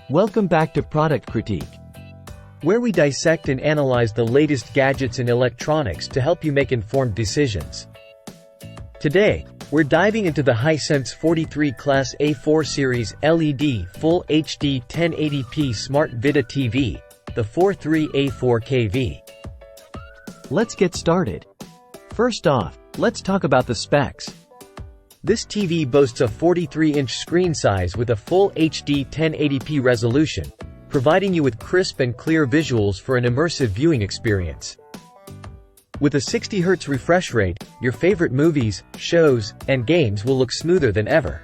Welcome back to Product Critique, where we dissect and analyze the latest gadgets and electronics to help you make informed decisions. Today, we're diving into the HISENSE 43 Class A4 Series LED Full HD 1080p Smart Vidaa TV, the 43A4KV. Let's get started. First off, let's talk about the specs. This TV boasts a 43-inch screen size with a full HD 1080p resolution, providing you with crisp and clear visuals for an immersive viewing experience. With a 60 Hz refresh rate, your favorite movies, shows, and games will look smoother than ever.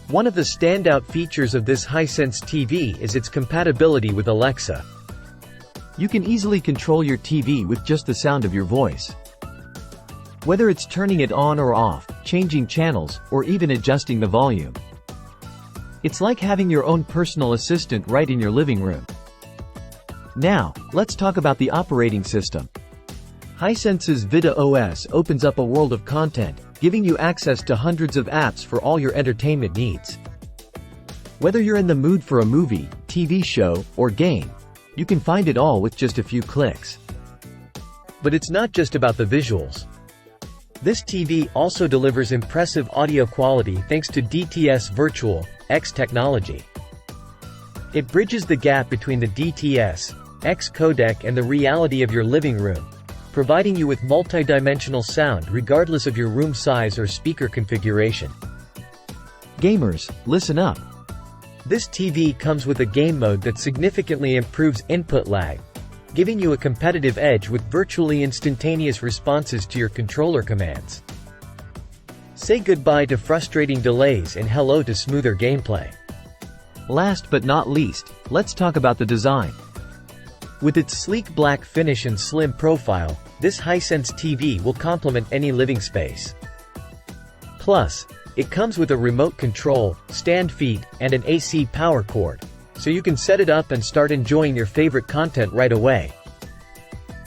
One of the standout features of this HISENSE TV is its compatibility with Alexa. You can easily control your TV with just the sound of your voice. Whether it's turning it on or off, changing channels, or even adjusting the volume. It's like having your own personal assistant right in your living room. Now, let's talk about the operating system. HISENSE's Vidaa OS opens up a world of content, giving you access to hundreds of apps for all your entertainment needs. Whether you're in the mood for a movie, TV show, or game, you can find it all with just a few clicks. But it's not just about the visuals. This TV also delivers impressive audio quality thanks to DTS Virtual X technology. It bridges the gap between the DTS X codec and the reality of your living room, providing you with multi-dimensional sound regardless of your room size or speaker configuration. Gamers, listen up. This TV comes with a game mode that significantly improves input lag, giving you a competitive edge with virtually instantaneous responses to your controller commands. Say goodbye to frustrating delays and hello to smoother gameplay. Last but not least, let's talk about the design. With its sleek black finish and slim profile, this HISENSE TV will complement any living space. Plus, it comes with a remote control, stand feet, and an AC power cord, so you can set it up and start enjoying your favorite content right away.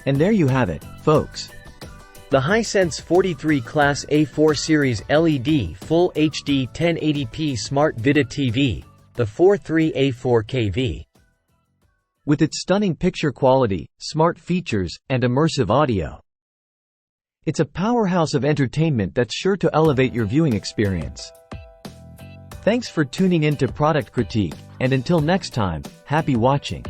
And there you have it, folks. The HISENSE 43 Class A4 Series LED Full HD 1080p Smart Vidaa TV, the 43A4KV. With its stunning picture quality, smart features, and immersive audio. It's a powerhouse of entertainment that's sure to elevate your viewing experience. Thanks for tuning in to Product Critique, and until next time, happy watching.